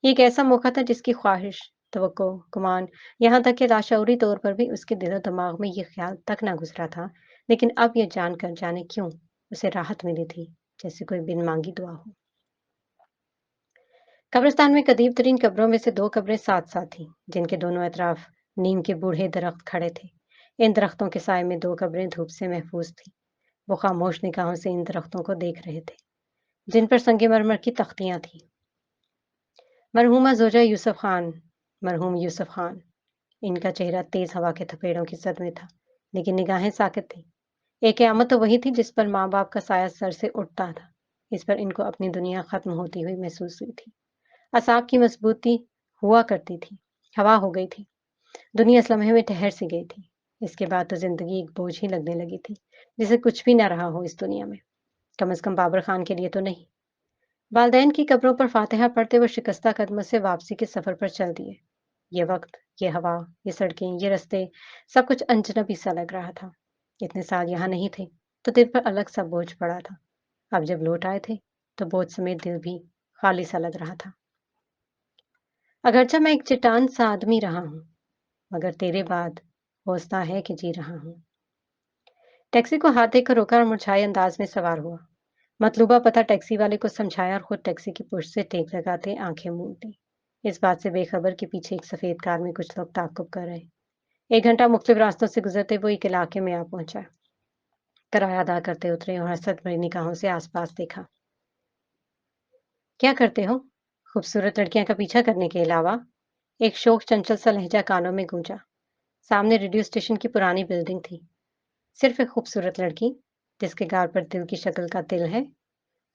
ये एक ऐसा मौका था जिसकी ख्वाहिश, तवक्को, गुमान, यहाँ तक कि लाशऊरी तौर पर भी उसके दिलो दिमाग में ये ख्याल तक ना गुजरा था। लेकिन अब यह जानकर जाने क्यों उसे राहत मिली थी, जैसे कोई बिन मांगी दुआ हो। कब्रिस्तान में कदीम तरीन कब्रों में से दो कब्रें साथ साथ थीं, जिनके दोनों अतराफ नीम के बूढ़े दरख्त खड़े थे। इन दरख्तों के साय में दो कब्रें धूप से महफूज थीं। वो खामोश निगाहों से इन दरख्तों को देख रहे थे, जिन पर संगमरमर की तख्तियां थीं। मरहूमा जोजा यूसुफ खान, मरहूम यूसुफ खान। इनका चेहरा तेज हवा के थपेड़ों की जद में था, लेकिन निगाहें साकित थीं। एक क़यामत तो वही थी जिस पर माँ बाप का साया सर से उठता था। इस पर इनको अपनी दुनिया खत्म होती हुई महसूस हुई थी। असाब की मजबूती हुआ करती थी, हवा हो गई थी। दुनिया इस लम्हे में ठहर सी गई थी। इसके बाद तो जिंदगी एक बोझ ही लगने लगी थी, जिसे कुछ भी ना रहा हो इस दुनिया में। कम अज कम बाबर खान के लिए तो नहीं। वालदैन की कब्रों पर फातिहा पढ़ते वो शिकस्ता कदमों से वापसी के सफर पर चल दिए। ये वक्त, ये हवा, ये सड़कें, ये रास्ते, सब कुछ अजनबी सा लग रहा था। इतने साल यहाँ नहीं थे तो दिल पर अलग सा बोझ पड़ा था। अब जब लौट आए थे तो बोझ समेत दिल भी खाली सा लग रहा था। अगरचे मैं एक चट्टान सा आदमी रहा हूँ, मगर तेरे बाद होसता है कि जी रहा हूँ। टैक्सी को हाथ देकर रोका और मुरझाए अंदाज में सवार हुआ। मतलूबा पता टैक्सी वाले को समझाया और खुद टैक्सी की पुश से टेक लगाते आंखें मूंद ली। इस बात से बेखबर कि पीछे एक सफेद कार में कुछ लोग ताकुब कर रहे। 1 घंटा मुख्तलिफ रास्तों से गुजरते वो एक इलाके में आ पहुंचा। किराया अदा करते उतरे और हसरत भरी निगाहों से आसपास देखा। क्या करते हो? खूबसूरत लड़कियां का पीछा करने के अलावा? एक शोक चंचल सा लहजा कानों में गूंजा। सामने रेडियो स्टेशन की पुरानी बिल्डिंग थी। सिर्फ एक खूबसूरत लड़की जिसके गाल पर दिल की शक्ल का तिल है।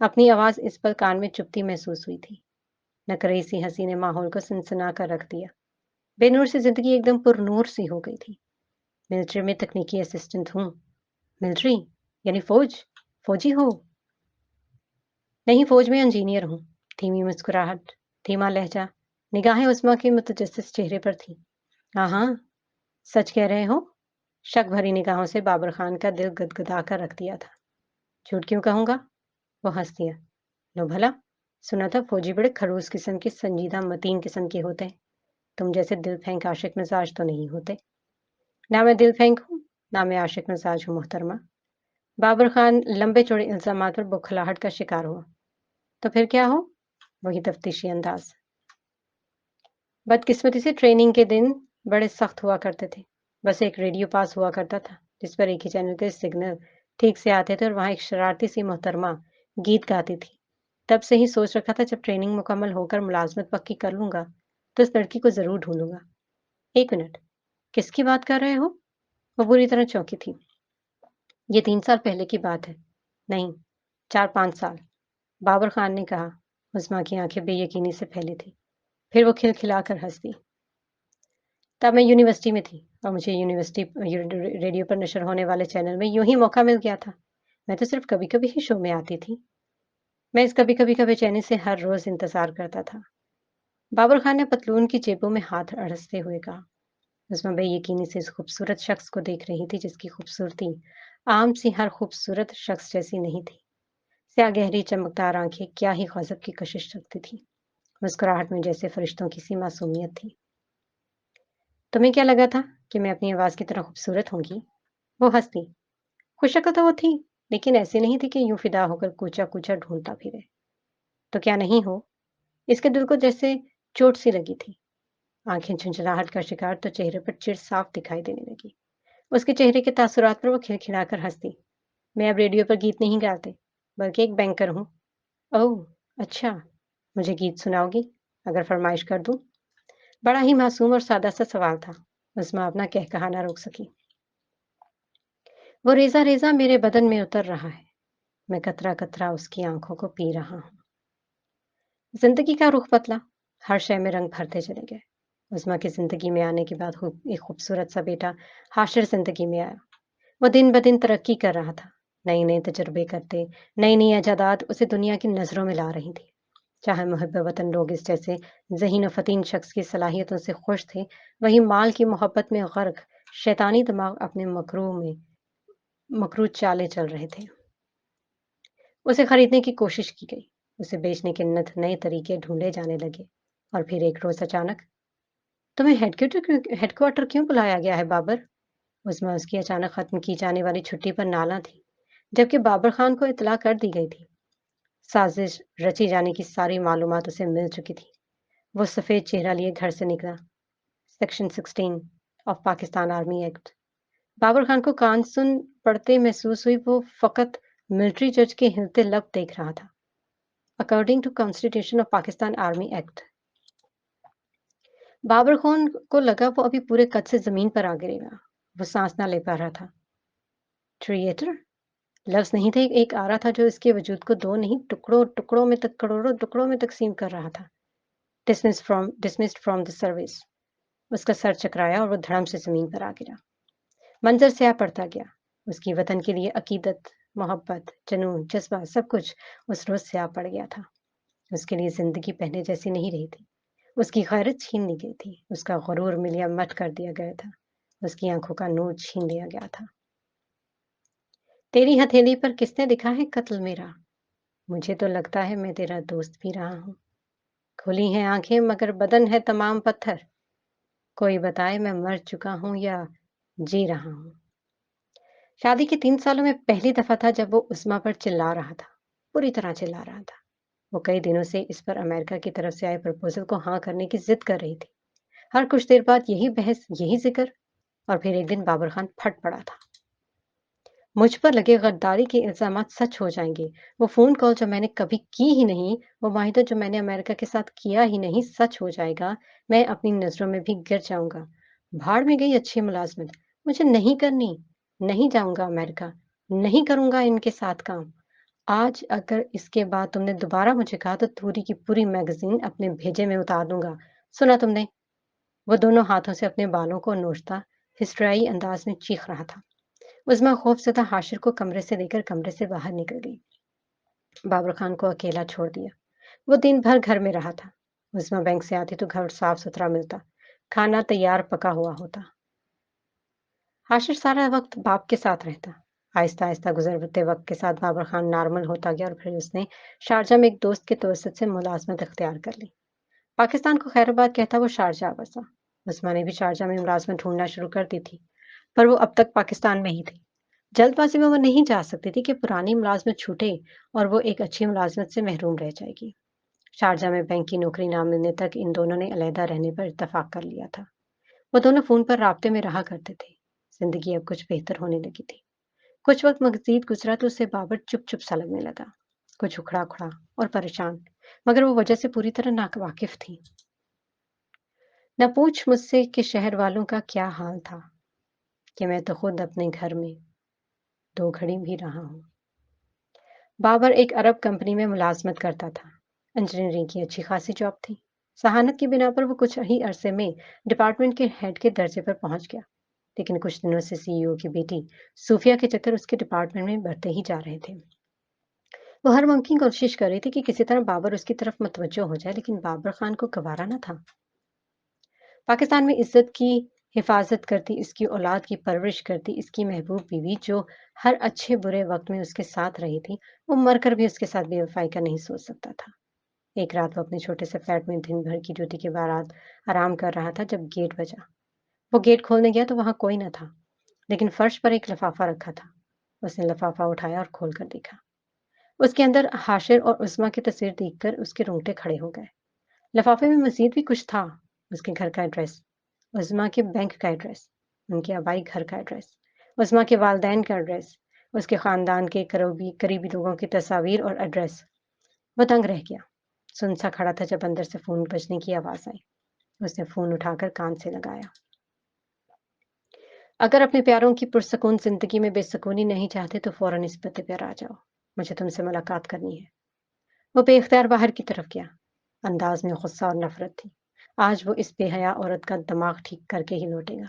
अपनी आवाज इस पल कान में चुभती महसूस हुई थी। नकरई सी हंसी ने माहौल को सनसना कर रख दिया। बेनूर से जिंदगी एकदम पुरनूर सी हो गई थी। मिलिट्री में तकनीकी असिस्टेंट हूँ। मिलिट्री यानी फौज? फौजी हो? नहीं, फौज में इंजीनियर हूँ। धीमी मुस्कुराहट, धीमा लहजा, निगाहें उस्मा के मुतजस्सिस चेहरे पर थी। हाँ हाँ, सच कह रहे हो? शक भरी निगाहों से बाबर खान का दिल गदगदा कर रख दिया था। झूठ क्यों कहूंगा? वो हंस दिया। लो भला, सुना था फौजी बड़े खड़ूस किस्म के, संजीदा मतीन किस्म के होते हैं। तुम जैसे दिल फेंक आशिक मिजाज तो नहीं होते। ना मैं दिल फेंक हूँ, ना मैं आशिक मिजाज हूँ मोहतरमा। बाबर खान लंबे चौड़े इल्जामात पर बौखलाहट का शिकार हुआ। तो फिर क्या हो? वही तफ्तीशी अंदाज। बदकिस्मती से ट्रेनिंग के दिन बड़े सख्त हुआ करते थे। बस एक रेडियो पास हुआ करता था जिस पर एक ही चैनल के सिग्नल ठीक से आते थे और वहां एक शरारती सी मोहतरमा गीत गाती थी। तब से ही सोच रखा था जब ट्रेनिंग मुकम्मल होकर मुलाजमत पक्की कर लूंगा तो इस लड़की को जरूर ढूंढूंगा। 1 मिनट, किसकी बात कर रहे हो? वो बुरी तरह चौंकी थी। ये 3 साल पहले की बात है। नहीं, 4-5 साल, बाबर खान ने कहा। उस्मा की आंखें बेयकीनी से फैली थी। फिर वो खिलखिलाकर हंस दी। तब मैं यूनिवर्सिटी में थी और मुझे यूनिवर्सिटी रेडियो पर नशर होने वाले चैनल में यूं ही मौका मिल गया था। मैं तो सिर्फ कभी कभी ही शो में आती थी। मैं इस कभी कभी का बेचैनी से हर रोज इंतजार करता था। बाबर खान ने पतलून की जेबों में हाथ अड़सते हुए कहा। उसमें बेयकीनी से इस खूबसूरत शख्स को देख रही थी जिसकी खूबसूरती आम सी हर खूबसूरत शख्स जैसी नहीं थी। स्या गहरी चमकदार आंखें क्या ही गजब की कशिश रखती थी। मुस्कुराहट में जैसे फरिश्तों की सी मासूमियत थी। तुम्हें क्या लगा था कि मैं अपनी आवाज की तरह खूबसूरत होंगी? वो हंसी। खुशक्ल तो वो थी, लेकिन ऐसी नहीं थी कि यूं फिदा होकर कूचा कूचा ढूंढता फिरे। तो क्या नहीं हो? इसके दिल को जैसे चोट सी लगी थी। आंखें झुंझलाहट का शिकार तो चेहरे पर चिढ़ साफ दिखाई देने लगी। उसके चेहरे के तासुरात पर वो खिलखिलाकर हंसती। मैं अब रेडियो पर गीत नहीं गाते, बल्कि एक बैंकर हूँ। ओह, अच्छा। मुझे गीत सुनाओगी अगर फरमाइश कर दूं? बड़ा ही मासूम और सादा सा सवाल था। उस्मा अपना कहकहा ना रोक सकी। वो रेजा रेजा मेरे बदन में उतर रहा है। मैं कतरा कतरा उसकी आंखों को पी रहा हूँ। जिंदगी का रुख बदला। हर शय में रंग भरते चले गए। उस्मा की जिंदगी में आने के बाद एक खूबसूरत सा बेटा हाशिर जिंदगी में आया। वो दिन ब दिन तरक्की कर रहा था। नए नए तजुर्बे करते, नई नई ईजादात उसे दुनिया की नजरों में ला रही थी। चाहे मुहब्ब वतन लोग इस जैसे ज़हीन व फतीन शख्स की सलाहियतों से खुश थे, वहीं माल की मोहब्बत में गर्क शैतानी दिमाग अपने मकरू चाले चल रहे थे। उसे खरीदने की कोशिश की गई। उसे बेचने के नए तरीके ढूंढे जाने लगे। और फिर एक रोज अचानक, तुम्हें हेडक्वार्टर क्यों बुलाया गया है बाबर? उसमें उसकी अचानक खत्म की जाने वाली छुट्टी पर नाला थी, जबकि बाबर खान को इतला कर दी गई थी। साजिश रची जाने की सारी मालूमात उसे मिल चुकी थी। वो सफेद चेहरा लिए घर से निकला। Section 16 of Pakistan army act. Babar Khan को कान सुन पढ़ते महसूस हुई। वो फकत मिलिट्री जज के हिलते लब देख रहा था। According to constitution of Pakistan army act. Babar Khan को लगा वो अभी पूरे कद से जमीन पर आ गिरेगा। वो सांस ना ले पा रहा था। ट्रिएटर लफ्ज नहीं थे, एक आ रहा था जो इसके वजूद को दो नहीं टुकड़ों टुकड़ों में तक, करोड़ों टुकड़ों में तकसीम कर रहा था। Dismissed from the service. उसका सर चकराया और वो धड़म से जमीन पर आ गिरा। मंजर स्याह पड़ता गया। उसकी वतन के लिए अकीदत, मोहब्बत, जुनून, जज्बा सब कुछ उस रोज स्याह पड़ गया था। उसके लिए जिंदगी पहले जैसी नहीं रही थी। उसकी गैरत छीन ली गई थी। उसका गुरूर मिलिया मट कर दिया गया था। उसकी आंखों का नूर छीन लिया गया था। तेरी हथेली पर किसने लिखा है कत्ल मेरा? मुझे तो लगता है मैं तेरा दोस्त भी रहा हूँ। खुली हैं आंखें मगर बदन है तमाम पत्थर। कोई बताए मैं मर चुका हूँ या जी रहा हूँ। شادی کے 3 سالوں میں پہلی دفعہ تھا جب وہ عظمیٰ پر چلا رہا تھا، پوری طرح چلا رہا تھا۔ وہ کئی دنوں سے اس پر امریکہ کی طرف سے آئے پرپوزل کو ہاں کرنے کی ضد کر رہی تھی۔ ہر کچھ دیر بعد یہی بحث، یہی ذکر، اور پھر ایک دن بابر خان پھٹ پڑا تھا۔ مجھ پر لگے غداری کے الزامات سچ ہو جائیں گے، وہ فون کال جو میں نے کبھی کی ہی نہیں، وہ معاہدہ جو میں نے امریکہ کے ساتھ کیا ہی نہیں سچ ہو جائے گا، میں اپنی نظروں میں بھی گر جاؤں گا۔ بھاڑ میں گئی اچھی ملازمت، مجھے نہیں کرنی، نہیں جاؤں گا امریکہ، نہیں کروں گا ان کے ساتھ کام۔ آج اگر اس کے بعد تم نے دوبارہ مجھے کہا تو پوری کی پوری میگزین اپنے بھیجے میں اتار دوں گا۔ سنا تم نے؟ وہ دونوں ہاتھوں سے اپنے بالوں کو نوچتا ہسٹریائی انداز میں چیخ رہا تھا۔ عظمیٰ خوف زدہ حاشر کو کمرے سے لے کر کمرے سے باہر نکل گئی۔ بابر خان کو اکیلا چھوڑ دیا۔ وہ دن بھر گھر میں رہا تھا۔ عظمیٰ بینک سے آتی تو گھر صاف ستھرا ملتا، کھانا تیار پکا ہوا ہوتا۔ حاشر سارا وقت باپ کے ساتھ رہتا۔ آہستہ آہستہ گزرتے وقت کے ساتھ بابر خان نارمل ہوتا گیا اور پھر اس نے شارجہ میں ایک دوست کے توسط سے ملازمت اختیار کر لی۔ پاکستان کو خیر آباد کہتا وہ شارجہ بسا۔ عثمان نے بھی شارجہ میں ملازمت ڈھونڈنا شروع کر دی تھی، پر وہ اب تک پاکستان میں ہی تھی۔ جلد بازی میں وہ نہیں چاہ سکتی تھی کہ پرانی ملازمت چھوٹے اور وہ ایک اچھی ملازمت سے محروم رہ جائے گی۔ شارجہ میں بینک کی نوکری نہ ملنے تک ان دونوں نے علیحدہ رہنے پر اتفاق کر لیا تھا۔ وہ دونوں فون پر رابطے میں رہا کرتے تھے۔ زندگی اب کچھ بہتر ہونے لگی تھی۔ کچھ وقت مزید گزرا تو اسے بابر چپ چپ سا لگنے لگا، کچھ اکھڑا اکھڑا اور پریشان، مگر وہ وجہ سے پوری طرح ناواقف تھی۔ نہ پوچھ مجھ سے کہ شہر والوں کا کیا حال تھا، کہ میں تو خود اپنے گھر میں 2 گھڑی بھی رہا ہوں۔ بابر ایک عرب کمپنی میں ملازمت کرتا تھا۔ انجینئرنگ کی اچھی خاصی جاب تھی۔ ذہانت کی بنا پر وہ کچھ ہی عرصے میں ڈپارٹمنٹ کے ہیڈ کے درجے پر پہنچ گیا، لیکن کچھ دنوں سے سی ای او کی بیٹی صوفیہ کے چکر اس کے ڈپارٹمنٹ میں بڑھتے ہی جا رہے تھے۔ وہ ہر ممکن کوشش کر رہی تھی کہ کسی طرح بابر اس کی طرف متوجہ ہو جائے، لیکن بابر خان کو گوارا نہ تھا۔ پاکستان میں عزت کی حفاظت کرتی، اس کی اولاد کی پرورش کرتی، اس کی محبوب بیوی جو ہر اچھے برے وقت میں اس کے ساتھ رہی تھی، وہ مر کر بھی اس کے ساتھ بے وفائی کا نہیں سوچ سکتا تھا۔ ایک رات وہ اپنے چھوٹے سے فلیٹ میں دن بھر کی ڈیوٹی کے بعد آرام کر رہا تھا جب گیٹ بجا۔ وہ گیٹ کھولنے گیا تو وہاں کوئی نہ تھا، لیکن فرش پر ایک لفافہ رکھا تھا۔ اس نے لفافہ اٹھایا اور کھول کر دیکھا۔ اس کے اندر حاشر اور عظمیٰ کی تصویر دیکھ کر اس کے رونگٹے کھڑے ہو گئے۔ لفافے میں مزید بھی کچھ تھا، اس کے گھر کا ایڈریس، عظمیٰ کے بینک کا ایڈریس، ان کے آبائی گھر کا ایڈریس، عظمیٰ کے والدین کا ایڈریس، اس کے خاندان کے قریبی لوگوں کی تصاویر اور ایڈریس۔ وہ دنگ رہ گیا، سن سا کھڑا تھا جب اندر سے فون بجنے کی آواز آئی۔ اس نے فون اٹھا کر کان سے لگایا۔ اگر اپنے پیاروں کی پرسکون زندگی میں بے سکونی نہیں چاہتے تو فوراً اس پتے پر آ جاؤ، مجھے تم سے ملاقات کرنی ہے۔ وہ بے اختیار باہر کی طرف گیا۔ انداز میں غصہ اور نفرت تھی۔ آج وہ اس بے حیا عورت کا دماغ ٹھیک کر کے ہی لوٹے گا۔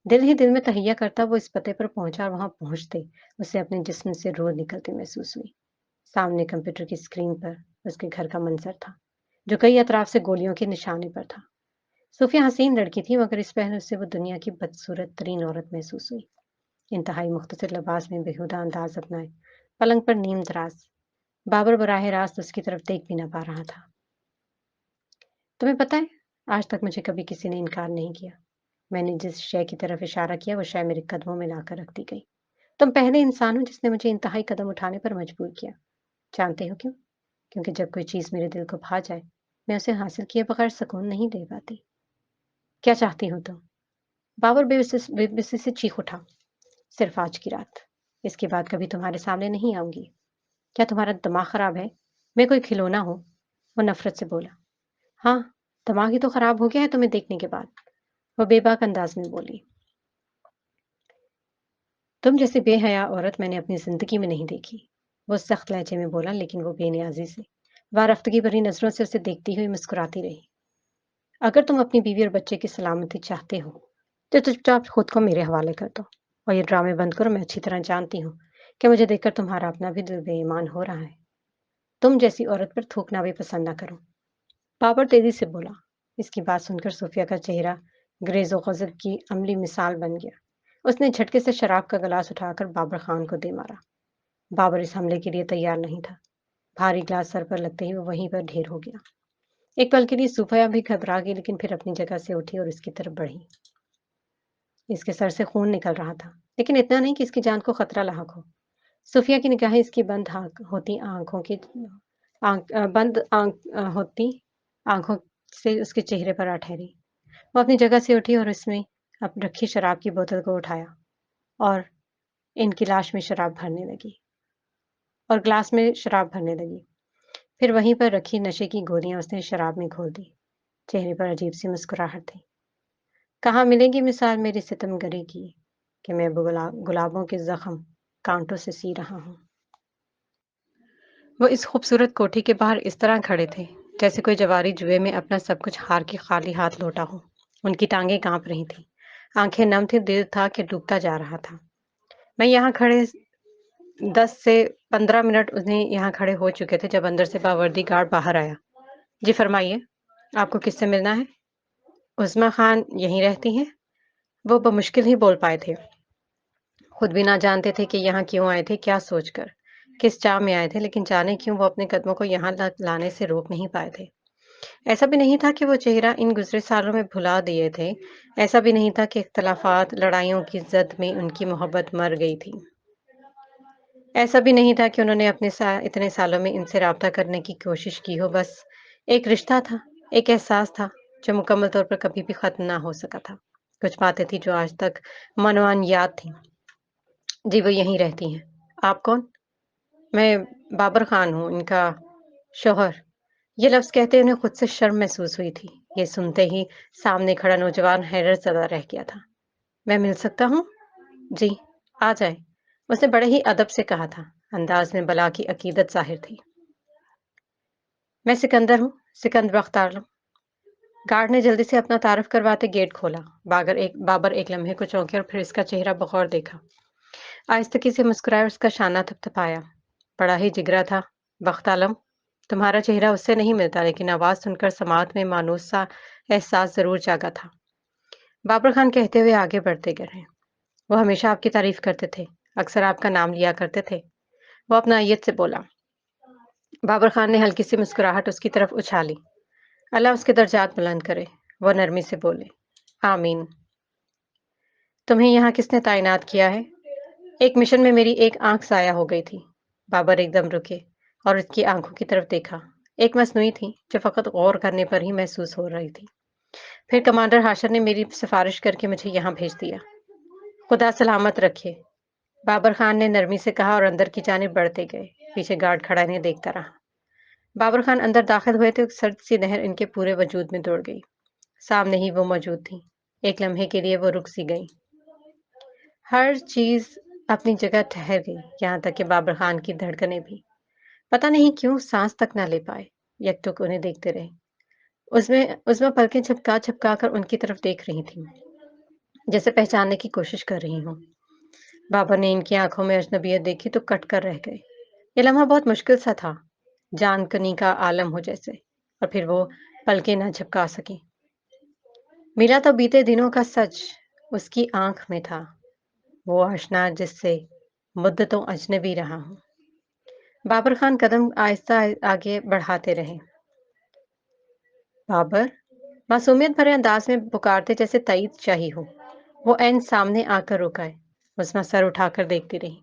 دل ہی دل میں تہیہ کرتا وہ اس پتے پر پہنچا اور وہاں پہنچتے اسے اپنے جسم سے روح نکلتی محسوس ہوئی۔ سامنے کمپیوٹر کی اسکرین پر اس کے گھر کا منظر تھا، جو کئی اطراف سے گولیوں کے نشانے پر تھا۔ صوفیہ حسین لڑکی تھی، مگر اس پہلو سے وہ دنیا کی بدصورت ترین عورت محسوس ہوئی۔ انتہائی مختصر لباس میں بےہودہ انداز اپنائے، پلنگ پر نیم دراز، بابر براہ راست اس کی طرف دیکھ بھی نہ پا رہا تھا۔ تمہیں پتہ ہے، آج تک مجھے کبھی کسی نے انکار نہیں کیا۔ میں نے جس شے کی طرف اشارہ کیا وہ شے میرے قدموں میں لا کر رکھ دی گئی۔ تم پہلے انسان ہو جس نے مجھے انتہائی قدم اٹھانے پر مجبور کیا۔ جانتے ہو کیوں؟ کیونکہ جب کوئی چیز میرے دل کو بھا جائے، میں اسے حاصل کیے بغیر سکون نہیں دے پاتی۔ کیا چاہتی ہو تم؟ بابر بے بسی سے چیخ اٹھا۔ صرف آج کی رات، اس کے بعد کبھی تمہارے سامنے نہیں آؤں گی۔ کیا تمہارا دماغ خراب ہے؟ میں کوئی کھلونا ہوں؟ وہ نفرت سے بولا۔ ہاں، دماغ ہی تو خراب ہو گیا ہے تمہیں دیکھنے کے بعد، وہ بے باک انداز میں بولی۔ تم جیسی بے حیا عورت میں نے اپنی زندگی میں نہیں دیکھی، وہ سخت لہجے میں بولا، لیکن وہ بے نیازی سے وارفتگی بھری نظروں سے اسے دیکھتی ہوئی مسکراتی رہی۔ اگر تم اپنی بیوی اور بچے کی سلامتی چاہتے ہو تو چپ چاپ خود کو میرے حوالے کر دو اور یہ ڈرامے بند کرو۔ میں اچھی طرح جانتی ہوں کہ مجھے دیکھ کر تمہارا اپنا بھی دل بے ایمان ہو رہا ہے۔ تم جیسی عورت پر تھوکنا بھی پسند نہ کروں۔ بابر تیزی سے بولا۔ اس کی بات سن کر صوفیہ کا چہرہ گریز و غضب کی عملی مثال بن گیا۔ اس نے جھٹکے سے شراب کا گلاس اٹھا کر بابر خان کو دے مارا۔ بابر اس حملے کے لیے تیار نہیں تھا۔ بھاری گلاس سر پر لگتے ہی وہ وہیں پر ڈھیر ہو گیا۔ ایک پل کے لیے صوفیہ بھی گھبرا گئی، لیکن پھر اپنی جگہ سے اٹھی اور اس کی طرف بڑھی۔ اس کے سر سے خون نکل رہا تھا۔ لیکن اتنا نہیں کہ اس کی جان کو خطرہ لاحق ہو۔ صوفیہ کی نگاہیں اس کی بند ہوتی آنکھوں کی بند ہوتی آنکھوں سے اس کے چہرے پر آ ٹھہری۔ وہ اپنی جگہ سے اٹھی اور اس میں اب رکھی شراب کی بوتل کو اٹھایا اور ان کی لاش میں شراب بھرنے لگی اور گلاس میں شراب بھرنے لگی۔ پھر وہیں پر رکھی نشے کی گولیاں اس نے شراب میں گھول دی۔ چہرے پر عجیب سی مسکراہٹ تھی۔ کہاں ملے گی مثال میری ستم گری کی کہ میں گلابوں کے زخم کانٹوں سے سی رہا ہوں۔ وہ اس خوبصورت کوٹھی کے باہر اس طرح کھڑے تھے جیسے کوئی جواری جوئے میں اپنا سب کچھ ہار کے خالی ہاتھ لوٹا ہو۔ ان کی ٹانگیں کانپ رہی تھیں، آنکھیں نم تھی، دل تھا کہ ڈوبتا جا رہا تھا۔ میں یہاں کھڑے 10 سے 15 منٹ انہیں یہاں کھڑے ہو چکے تھے جب اندر سے باوردی گارڈ باہر آیا۔ جی فرمائیے، آپ کو کس سے ملنا ہے؟ عظمیٰ خان یہیں رہتی ہیں؟ وہ بمشکل ہی بول پائے تھے۔ خود بھی نہ جانتے تھے کہ یہاں کیوں آئے تھے، کیا سوچ کر، کس چاہ میں آئے تھے، لیکن جانے کیوں وہ اپنے قدموں کو یہاں لانے سے روک نہیں پائے تھے۔ ایسا بھی نہیں تھا کہ وہ چہرہ ان گزرے سالوں میں بھلا دیے تھے، ایسا بھی نہیں تھا کہ اختلافات، لڑائیوں کی زد میں ان کی محبت مر گئی تھی، ایسا بھی نہیں تھا کہ انہوں نے اپنے اتنے سالوں میں ان سے رابطہ کرنے کی کوشش کی ہو۔ بس ایک رشتہ تھا، ایک احساس تھا جو مکمل طور پر کبھی بھی ختم نہ ہو سکا تھا۔ کچھ باتیں تھیں جو آج تک منوان یاد تھیں۔ جی وہ یہیں رہتی ہیں۔ آپ کون؟ میں بابر خان ہوں، ان کا شوہر۔ یہ لفظ کہتے انہیں خود سے شرم محسوس ہوئی تھی۔ یہ سنتے ہی سامنے کھڑا نوجوان حیرت زدہ رہ گیا تھا۔ میں مل سکتا ہوں؟ جی آ جائیں، اس نے بڑے ہی ادب سے کہا تھا، انداز میں بلا کی عقیدت ظاہر تھی۔ میں سکندر ہوں، سکندر بخت عالم۔ گارڈ نے جلدی سے اپنا تعارف کرواتے گیٹ کھولا۔ بابر ایک لمحے کو چونکے اور پھر اس کا چہرہ بغور دیکھا۔ آہستگی سے مسکرائے اور اس کا شانہ تھپتھپایا۔ بڑا ہی جگرا تھا بخت عالم، تمہارا چہرہ اس سے نہیں ملتا، لیکن آواز سن کر سماعت میں مانوس سا احساس ضرور جاگا تھا۔ بابر خان کہتے ہوئے آگے بڑھتے گئے۔ وہ ہمیشہ آپ کی تعریف کرتے تھے، اکثر آپ کا نام لیا کرتے تھے، وہ اپنائیت سے بولا۔ بابر خان نے ہلکی سی مسکراہٹ اس کی طرف اچھالی۔ اللہ اس کے درجات بلند کرے، وہ نرمی سے بولے۔ آمین۔ تمہیں یہاں کس نے تعینات کیا ہے؟ ایک مشن میں میری ایک آنکھ ضائع ہو گئی تھی۔ بابر ایک دم رکے اور اس کی آنکھوں کی طرف دیکھا۔ ایک مصنوعی تھی جو فقط غور کرنے پر ہی محسوس ہو رہی تھی۔ پھر کمانڈر ہاشر نے میری سفارش کر کے مجھے یہاں بھیج دیا۔ خدا سلامت رکھے، بابر خان نے نرمی سے کہا اور اندر کی جانب بڑھتے گئے۔ پیچھے گارڈ کھڑا انہیں دیکھتا رہا۔ بابر خان اندر داخل ہوئے تو ایک سرد سی لہر ان کے پورے وجود میں دوڑ گئی۔ سامنے ہی وہ موجود تھی۔ ایک لمحے کے لیے وہ رک سی گئی۔ ہر چیز اپنی جگہ ٹھہر گئی، یہاں تک کہ بابر خان کی دھڑکنیں بھی۔ پتہ نہیں کیوں سانس تک نہ لے پائے، یکٹک انہیں دیکھتے رہے۔ اس میں پلکیں چھپکا چھپکا کر ان کی طرف دیکھ رہی تھیں، جیسے پہچاننے کی کوشش کر رہی ہوں۔ بابر نے ان کی آنکھوں میں اجنبیت دیکھی تو کٹ کر رہ گئے۔ یہ لمحہ بہت مشکل سا تھا، جان کنی کا عالم ہو جیسے، اور پھر وہ پلکیں نہ جھپکا سکیں۔ ملا تو بیتے دنوں کا سچ اس کی آنکھ میں تھا، وہ آشنا جس سے مدتوں اجنبی رہا ہوں۔ بابر خان قدم آہستہ آگے بڑھاتے رہے۔ بابر، معصومیت بھرے انداز میں پکارتے جیسے تائید چاہی ہو۔ وہ عین سامنے آ کر رکائے۔ عظمیٰ سر اٹھا کر دیکھتی رہی۔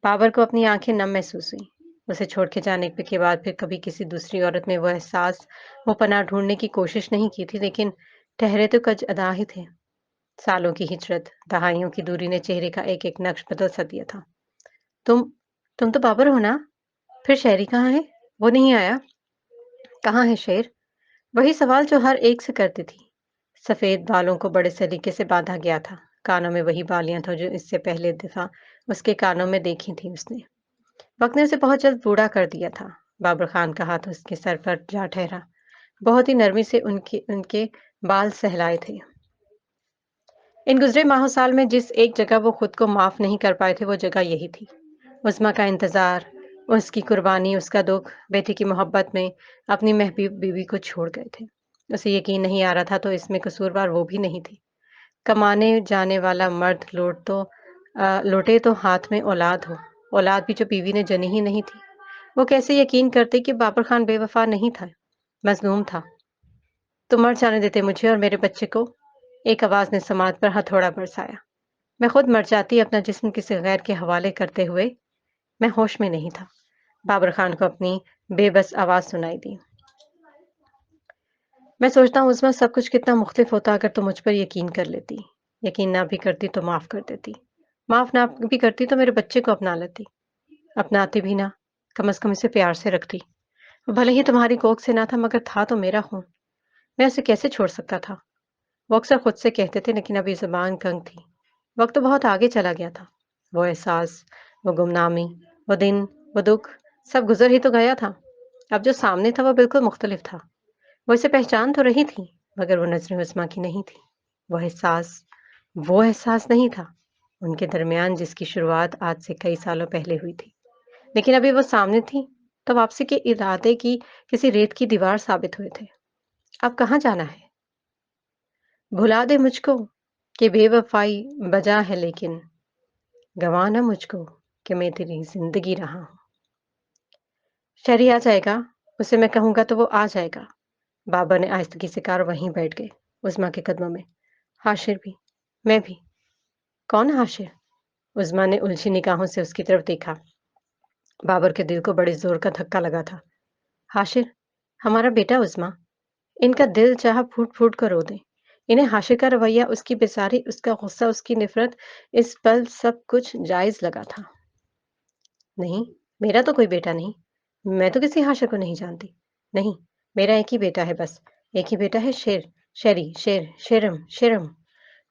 بابر کو اپنی آنکھیں نم محسوس ہوئی۔ اسے چھوڑ کے جانے کے بعد پھر کبھی کسی دوسری عورت میں وہ احساس، وہ پناہ ڈھونڈنے کی کوشش نہیں کی تھی، لیکن ٹھہرے تو کچھ ادا ہی تھے۔ سالوں کی ہجرت، دہائیوں کی دوری نے چہرے کا ایک ایک نقش بدل سا دیا تھا۔ تم تو بابر ہو نا؟ پھر شہری کہاں ہے؟ وہ نہیں آیا؟ کہاں ہے شیر؟ وہی سوال جو ہر ایک سے کرتی تھی۔ سفید بالوں کو بڑے سلیقے سے باندھا گیا تھا، کانوں میں وہی بالیاں تھا جو اس سے پہلے دفعہ اس کے کانوں میں دیکھی تھی اس نے۔ وقت نے اسے بہت جلد بوڑھا کر دیا تھا۔ بابر خان کا ہاتھ اس کے سر پر جا ٹھہرا، بہت ہی نرمی سے ان کے بال سہلائے تھے۔ ان گزرے ماہ و سال میں جس ایک جگہ وہ خود کو معاف نہیں کر پائے تھے، وہ جگہ یہی تھی۔ عظمیٰ کا انتظار، اس کی قربانی، اس کا دکھ، بیٹی کی محبت میں اپنی محبوب بیوی کو چھوڑ گئے تھے۔ اسے یقین نہیں آ رہا تھا تو اس میں قصوروار وہ بھی نہیں تھی۔ کمانے جانے والا مرد لوٹے تو ہاتھ میں اولاد ہو، اولاد بھی جو بیوی نے جنی ہی نہیں تھی۔ وہ کیسے یقین کرتے کہ بابر خان بے وفا نہیں تھا، مظلوم تھا؟ تم مر جانے دیتے مجھے اور میرے بچے کو؟ ایک آواز نے سماعت پر ہتھوڑا برسایا۔ میں خود مر جاتی اپنا جسم کسی غیر کے حوالے کرتے ہوئے۔ میں ہوش میں نہیں تھا۔ بابر خان کو اپنی بے بس آواز سنائی دی۔ میں سوچتا ہوں عظمیٰ سب کچھ کتنا مختلف ہوتا اگر تو مجھ پر یقین کر لیتی۔ یقین نہ بھی کرتی تو معاف کر دیتی۔ معاف نہ بھی کرتی تو میرے بچے کو اپنا لیتی۔ اپناتی بھی نہ، کم از کم اسے پیار سے رکھتی۔ وہ بھلے ہی تمہاری کوکھ سے نہ تھا مگر تھا تو میرا خون۔ میں اسے کیسے چھوڑ سکتا تھا؟ وہ اکثر خود سے کہتے تھے لیکن ابھی زبان کنگ تھی۔ وقت تو بہت آگے چلا گیا تھا۔ وہ احساس، وہ گمنامی، وہ دن، وہ دکھ، سب گزر ہی تو گیا تھا۔ اب جو سامنے تھا وہ بالکل مختلف تھا۔ وہ اسے پہچان تو رہی تھی مگر وہ نظریں عظمیٰ کی نہیں تھی۔ وہ احساس نہیں تھا ان کے درمیان جس کی شروعات آج سے کئی سالوں پہلے ہوئی تھی۔ لیکن ابھی وہ سامنے تھی تو واپسی کے ارادے کی کسی ریت کی دیوار ثابت ہوئے تھے۔ اب کہاں جانا ہے؟ بھلا دے مجھ کو کہ بے وفائی بجا ہے لیکن گواہ نہ مجھ کو کہ میں تیری زندگی رہا ہوں۔ شہری آ جائے گا، اسے میں کہوں گا تو وہ آ جائے گا۔ بابا نے آہستگی سے کہا اور وہیں بیٹھ گئے عظمیٰ کے قدموں میں۔ حاشر بھی، میں بھی۔ کون حاشر؟ عظمیٰ نے الجھی نگاہوں سے اس کی طرف دیکھا۔ بابر کے دل کو بڑے زور کا دھکا لگا تھا۔ حاشر ہمارا بیٹا عظمیٰ، ان کا دل چاہا پھوٹ پھوٹ کر رو دیں۔ انہیں حاشر کا رویہ، اس کی بیزاری، اس کا غصہ، اس کی نفرت، اس پل سب کچھ جائز لگا تھا۔ نہیں، میرا تو کوئی بیٹا نہیں۔ میں تو کسی حاشر کو نہیں جانتی۔ نہیں، میرا ایک ہی بیٹا ہے بس۔ ایک ہی بیٹا ہے شیر، شیری، شیر، شیرم، شیرم۔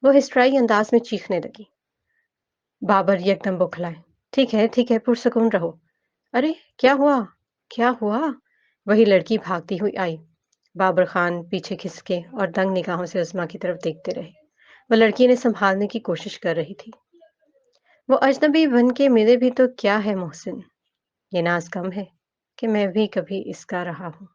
وہ ہسٹرائی انداز میں چیخنے لگی۔ بابر یکدم بوکھلائے۔ ٹھیک ہے، پرسکون رہو۔ ارے کیا ہوا؟ کیا ہوا؟ وہی لڑکی بھاگتی ہوئی آئی۔ بابر خان پیچھے کھسکے اور دنگ نگاہوں سے عظمیٰ کی طرف دیکھتے رہے۔ وہ لڑکی نے سنبھالنے کی کوشش کر رہی تھی۔ وہ اجنبی بن کے ملے بھی تو کیا ہے محسن، یہ ناز کم ہے کہ میں بھی کبھی اس کا رہا ہوں۔